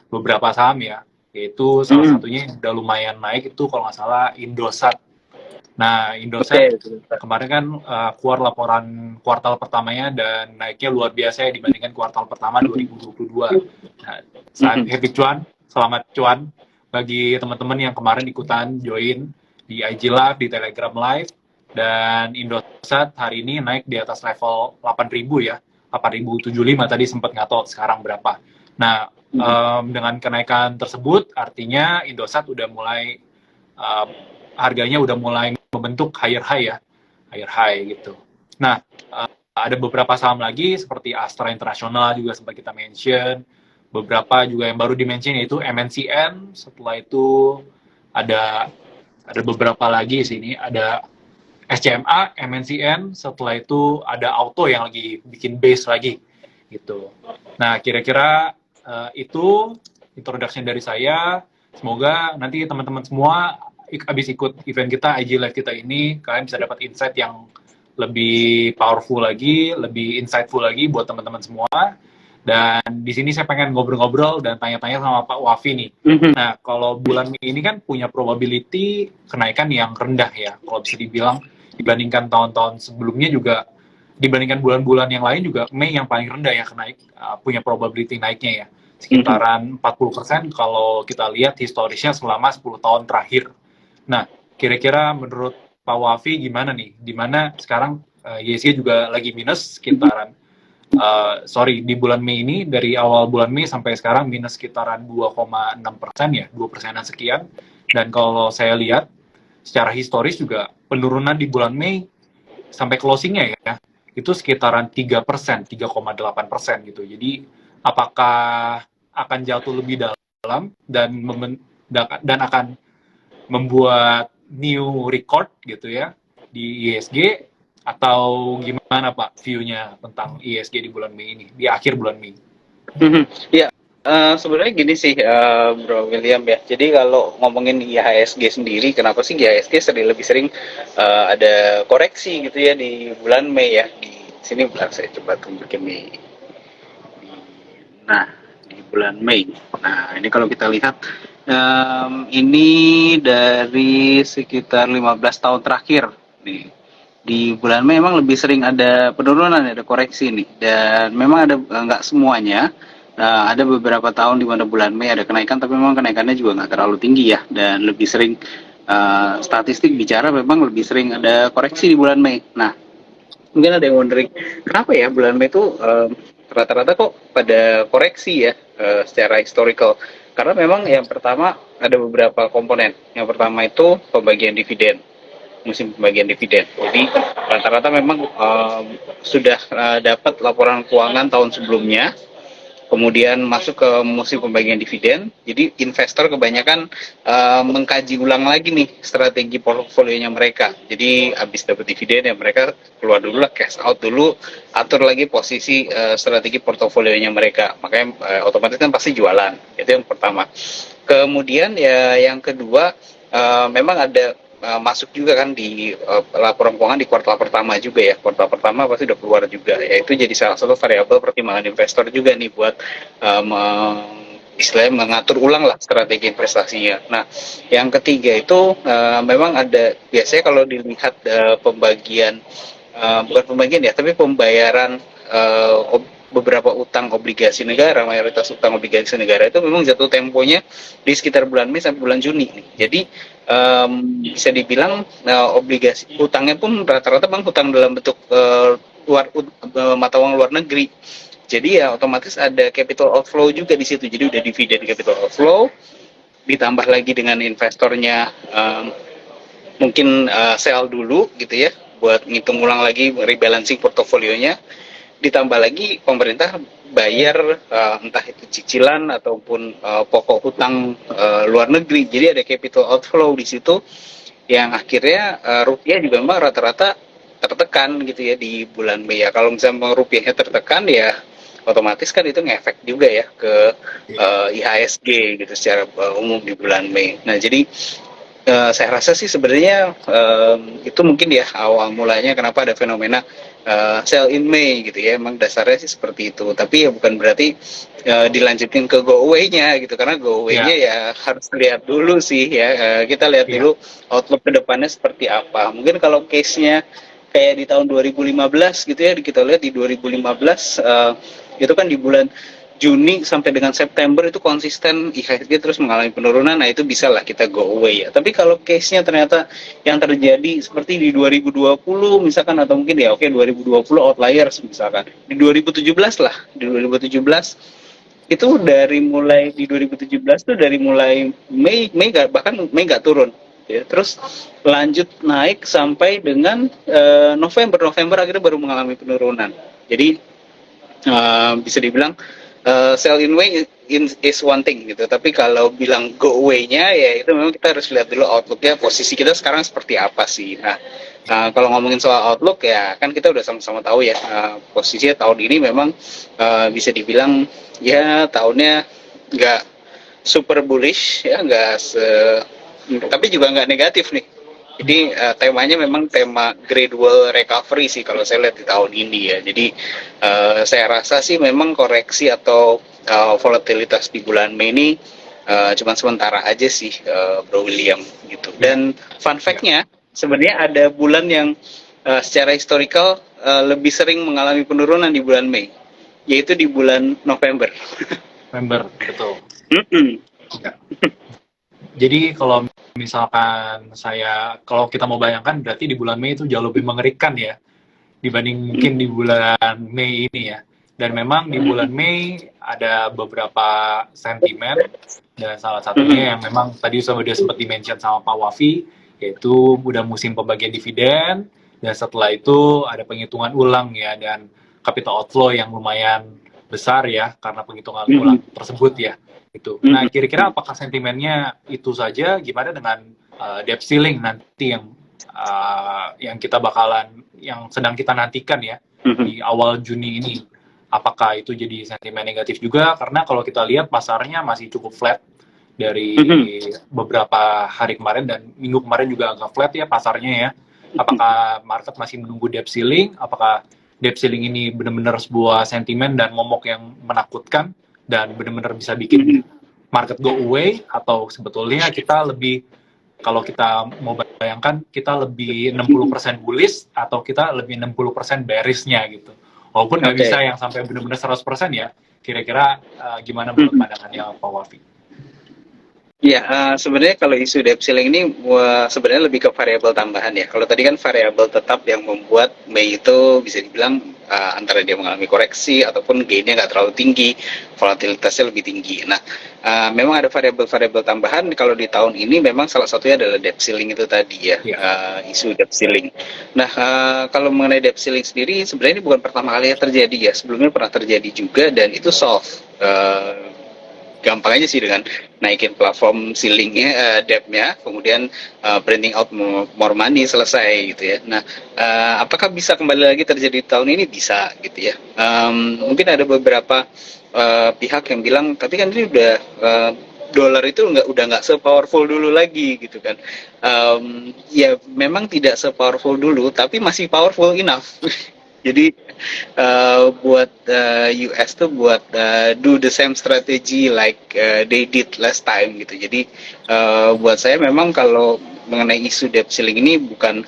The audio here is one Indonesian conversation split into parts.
beberapa saham ya, yaitu salah satunya yang udah lumayan naik itu kalau nggak salah Indosat. Nah, Indosat kemarin kan keluar laporan kuartal pertamanya dan naiknya luar biasa ya dibandingkan kuartal pertama 2022. Nah, happy cuan, selamat cuan bagi teman-teman yang kemarin ikutan join di IG Live, di Telegram Live, dan Indosat hari ini naik di atas level 8.000 ya, 8.075 tadi sempat nggak tahu sekarang berapa. Nah, dengan kenaikan tersebut artinya Indosat udah mulai harganya udah mulai membentuk higher high gitu. Nah, ada beberapa saham lagi seperti Astra International juga sempat kita mention, beberapa juga yang baru di-mention yaitu MNCN, setelah itu ada beberapa lagi sini, ada SCMA, MNCN, setelah itu ada Auto yang lagi bikin base lagi gitu. Nah, kira-kira itu introduction dari saya. Semoga nanti teman-teman semua habis ikut event kita, IG Live kita ini, kalian bisa dapat insight yang lebih powerful lagi, lebih insightful lagi buat teman-teman semua. Dan di sini saya pengen ngobrol-ngobrol dan tanya-tanya sama Pak Wafi nih. Nah, kalau bulan Mei ini kan punya probability kenaikan yang rendah ya, kalau bisa dibilang dibandingkan tahun-tahun sebelumnya juga, dibandingkan bulan-bulan yang lain juga Mei yang paling rendah ya punya probability naiknya ya, sekitaran 40% kalau kita lihat historisnya selama 10 tahun terakhir. Nah, kira-kira menurut Pak Wafi gimana nih? Dimana sekarang IHSG juga lagi minus sekitaran, di bulan Mei ini, dari awal bulan Mei sampai sekarang minus sekitaran 2,6% ya, 2%-an sekian. Dan kalau saya lihat secara historis juga penurunan di bulan Mei sampai closingnya ya, itu sekitaran 3%, 3,8% gitu. Jadi apakah akan jatuh lebih dalam dan akan membuat new record gitu ya di IHSG, atau gimana Pak view-nya tentang IHSG di bulan Mei ini, di akhir bulan Mei? Ya, sebenarnya gini sih, Bro William ya. Jadi kalau ngomongin IHSG sendiri, kenapa sih IHSG lebih sering ada koreksi gitu ya di bulan Mei ya? Di sini saya coba tunjukin nih. Nah, di bulan Mei. Nah, ini kalau kita lihat, ini dari sekitar 15 tahun terakhir nih. Di bulan Mei memang lebih sering ada penurunan, ada koreksi nih. Dan memang ada, nggak semuanya. Ada beberapa tahun di mana bulan Mei ada kenaikan, tapi memang kenaikannya juga nggak terlalu tinggi ya. Dan lebih sering, statistik bicara memang lebih sering ada koreksi di bulan Mei. Nah, mungkin ada yang wondering, kenapa ya bulan Mei itu rata-rata kok pada koreksi ya secara historical? Karena memang yang pertama ada beberapa komponen. Yang pertama itu pembagian dividen, musim pembagian dividen. Jadi rata-rata memang sudah dapat laporan keuangan tahun sebelumnya, kemudian masuk ke musim pembagian dividen. Jadi investor kebanyakan mengkaji ulang lagi nih strategi portofolionya mereka. Jadi habis dapat dividen ya mereka keluar dulu lah, cash out dulu, atur lagi posisi strategi portofolionya mereka. Makanya otomatis kan pasti jualan. Itu yang pertama. Kemudian ya yang kedua, memang ada masuk juga kan di laporan keuangan di kuartal pertama juga ya. Kuartal pertama pasti udah keluar juga, yaitu jadi salah satu variabel pertimbangan investor juga nih buat istilahnya mengatur ulang lah strategi investasinya. Nah, yang ketiga itu memang ada, biasanya kalau dilihat pembagian, bukan pembagian ya, tapi pembayaran beberapa utang obligasi negara, mayoritas utang obligasi negara itu memang jatuh temponya di sekitar bulan Mei sampai bulan Juni nih. Jadi bisa dibilang obligasi utangnya pun rata-rata bang utang dalam bentuk mata uang luar negeri. Jadi ya otomatis ada capital outflow juga di situ. Jadi udah dividen capital outflow, ditambah lagi dengan investornya mungkin sell dulu gitu ya, buat ngitung ulang lagi rebalancing portofolionya. Ditambah lagi pemerintah bayar entah itu cicilan ataupun pokok hutang luar negeri. Jadi ada capital outflow di situ yang akhirnya rupiah juga memang rata-rata tertekan gitu ya di bulan Mei ya. Kalau misalnya rupiahnya tertekan ya otomatis kan itu ngefek juga ya ke IHSG gitu secara umum di bulan Mei. Nah, jadi saya rasa sih sebenarnya itu mungkin ya awal mulanya kenapa ada fenomena sell in May gitu ya. Emang dasarnya sih seperti itu. Tapi ya bukan berarti dilanjutin ke go away-nya gitu, karena go away-nya Ya, ya harus lihat dulu sih ya. Kita lihat ya, dulu outlook ke depannya seperti apa. Mungkin kalau case-nya kayak di tahun 2015 gitu ya, kita lihat di 2015 itu kan di bulan Juni sampai dengan September itu konsisten IHSG terus mengalami penurunan. Nah itu bisa lah kita go away ya. Tapi kalau case-nya ternyata yang terjadi seperti di 2020 misalkan, atau mungkin ya oke 2020 outliers misalkan, di 2017 lah, di 2017 itu dari mulai di 2017 tuh dari mulai Mei bahkan Mei nggak turun ya, terus lanjut naik sampai dengan November akhirnya baru mengalami penurunan. Jadi bisa dibilang sell in way is one thing gitu, tapi kalau bilang go away-nya ya itu memang kita harus lihat dulu outlook-nya, posisi kita sekarang seperti apa sih. Nah, kalau ngomongin soal outlook ya kan kita udah sama-sama tahu ya, posisinya tahun ini memang bisa dibilang ya tahunnya nggak super bullish ya, nggak tapi juga nggak negatif nih. Jadi temanya memang tema gradual recovery sih kalau saya lihat di tahun ini ya. Jadi saya rasa sih memang koreksi atau volatilitas di bulan Mei ini cuma sementara aja sih, Bro William gitu. Dan fun fact-nya sebenarnya ada bulan yang secara historical lebih sering mengalami penurunan di bulan Mei, yaitu di bulan November. member, betul. Ya. Jadi kalau misalkan kalau kita mau bayangkan berarti di bulan Mei itu jauh lebih mengerikan ya dibanding mungkin di bulan Mei ini ya. Dan memang di bulan Mei ada beberapa sentimen, dan salah satunya yang memang tadi sudah sempat di-mention sama Pak Wafi, yaitu udah musim pembagian dividen, dan setelah itu ada penghitungan ulang ya, dan capital outflow yang lumayan besar ya karena penghitungan ulang tersebut ya. Itu. Nah, kira-kira apakah sentimennya itu saja? Gimana dengan debt ceiling nanti yang kita yang sedang kita nantikan ya di awal Juni ini? Apakah itu jadi sentimen negatif juga? Karena kalau kita lihat pasarnya masih cukup flat dari beberapa hari kemarin, dan minggu kemarin juga agak flat ya pasarnya ya. Apakah market masih menunggu debt ceiling? Apakah debt ceiling ini benar-benar sebuah sentimen dan momok yang menakutkan dan benar-benar bisa bikin market go away, atau sebetulnya kita lebih, kalau kita mau bayangkan, kita lebih 60% bullish atau kita lebih 60% bearish-nya gitu. Walaupun nggak bisa yang sampai benar-benar 100% ya. Kira-kira gimana menurut pandangannya Pak Wafi? Ya, sebenarnya kalau isu debt ceiling ini sebenarnya lebih ke variabel tambahan ya. Kalau tadi kan variabel tetap yang membuat Mei itu bisa dibilang antara dia mengalami koreksi ataupun gainnya nggak terlalu tinggi, volatilitasnya lebih tinggi. Nah, memang ada variabel-variabel tambahan. Kalau di tahun ini memang salah satunya adalah debt ceiling itu tadi ya, isu debt ceiling. Nah, kalau mengenai debt ceiling sendiri, sebenarnya ini bukan pertama kali yang terjadi ya. Sebelumnya pernah terjadi juga dan itu solve. Gampang aja sih dengan naikin platform ceilingnya, debt-nya, kemudian printing out more money, selesai gitu ya. Nah, apakah bisa kembali lagi terjadi tahun ini? Bisa gitu ya. Mungkin ada beberapa pihak yang bilang, tapi kan ini udah dolar itu udah nggak se-powerful dulu lagi gitu kan. Ya memang tidak se-powerful dulu, tapi masih powerful enough. Jadi buat US tuh buat do the same strategy like they did last time gitu. Jadi buat saya memang kalau mengenai isu debt ceiling ini bukan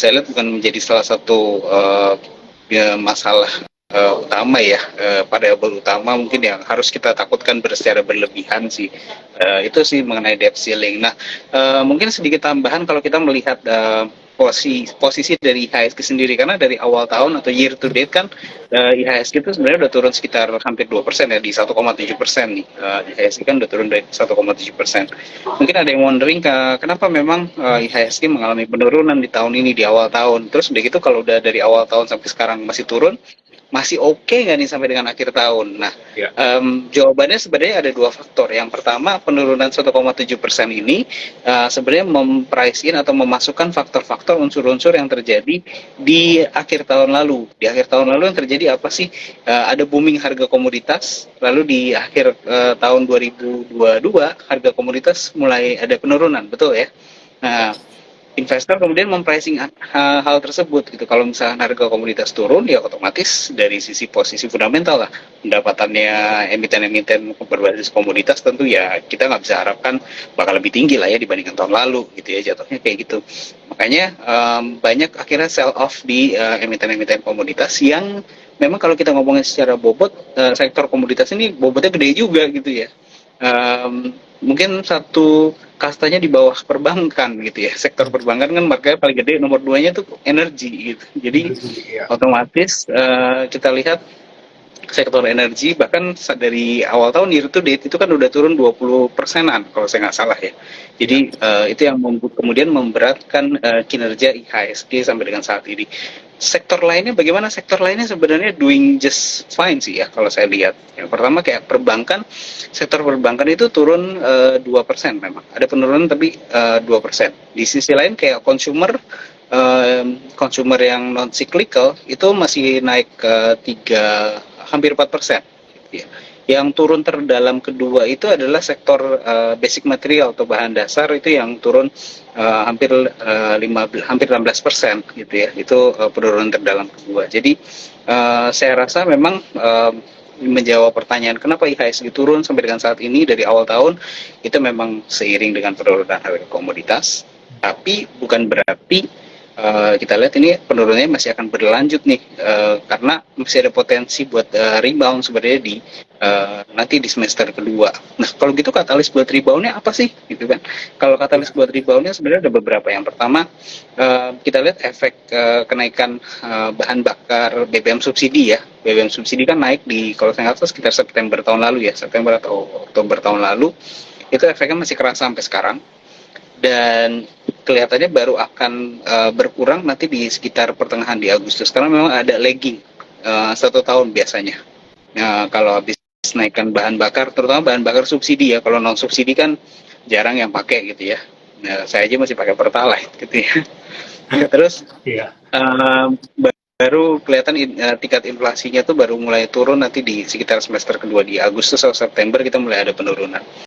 saya lihat bukan menjadi salah satu masalah utama ya, variabel utama mungkin yang harus kita takutkan secara berlebihan sih. Itu sih mengenai debt ceiling. Nah, mungkin sedikit tambahan kalau kita melihat posisi dari IHSG sendiri, karena dari awal tahun atau year to date kan IHSG itu sebenarnya udah turun sekitar hampir 2% ya, di 1,7% nih. IHSG kan udah turun dari 1,7%. Mungkin ada yang wondering kenapa memang IHSG mengalami penurunan di tahun ini, di awal tahun. Terus udah gitu kalau udah dari awal tahun sampai sekarang masih turun, masih oke nggak nih sampai dengan akhir tahun? Nah, jawabannya sebenarnya ada dua faktor. Yang pertama, penurunan 1,7% ini sebenarnya memprice in atau memasukkan faktor-faktor unsur-unsur yang terjadi di akhir tahun lalu. Di akhir tahun lalu yang terjadi apa sih? Ada booming harga komoditas, lalu di akhir tahun 2022 harga komoditas mulai ada penurunan, betul ya? Nah, investor kemudian mempricing hal tersebut gitu. Kalau misalnya harga komoditas turun, ya otomatis dari sisi posisi fundamental lah, pendapatannya emiten-emiten berbasis komoditas tentu ya kita nggak bisa harapkan bakal lebih tinggi lah ya dibandingkan tahun lalu gitu ya, jatuhnya kayak gitu. Makanya banyak akhirnya sell off di emiten-emiten komoditas yang memang kalau kita ngomongin secara bobot, sektor komoditas ini bobotnya gede juga gitu ya. Mungkin satu kastanya di bawah perbankan gitu ya. Sektor perbankan kan marketnya paling gede, nomor 2-nya tuh energi gitu. Jadi Iya. otomatis kita lihat sektor energi bahkan dari awal tahun year to date itu kan udah turun 20%-an kalau saya nggak salah ya. Jadi itu yang kemudian memberatkan kinerja IHSG sampai dengan saat ini. Sektor lainnya bagaimana? Sektor lainnya sebenarnya doing just fine sih ya kalau saya lihat. Yang pertama kayak perbankan, sektor perbankan itu turun 2% memang. Ada penurunan tapi 2%. Di sisi lain kayak consumer yang non cyclical itu masih naik ke 3 hampir 4%. Gitu ya. Yang turun terdalam kedua itu adalah sektor basic material atau bahan dasar itu yang turun hampir 16% gitu ya. Itu penurunan terdalam kedua. Jadi saya rasa memang menjawab pertanyaan kenapa IHSG turun sampai dengan saat ini dari awal tahun itu memang seiring dengan penurunan harga komoditas, tapi bukan berarti kita lihat ini penurunannya masih akan berlanjut nih karena masih ada potensi buat rebound sebenarnya di nanti di semester kedua. Nah kalau gitu katalis buat reboundnya apa sih gitu kan? Kalau katalis buat reboundnya sebenarnya ada beberapa. Yang pertama kita lihat efek kenaikan bahan bakar BBM subsidi ya. BBM subsidi kan naik di kalau saya nggak salah sekitar September tahun lalu ya, September atau Oktober tahun lalu. Itu efeknya masih kerasa sampai sekarang. Dan kelihatannya baru akan berkurang nanti di sekitar pertengahan di Agustus karena memang ada lagging 1 tahun biasanya. Kalau habis naikkan bahan bakar, terutama bahan bakar subsidi ya, kalau non subsidi kan jarang yang pakai gitu ya. Saya aja masih pakai Pertalite gitu ya. Terus baru kelihatan tingkat inflasinya tuh baru mulai turun nanti di sekitar semester kedua di Agustus atau September kita mulai ada penurunan.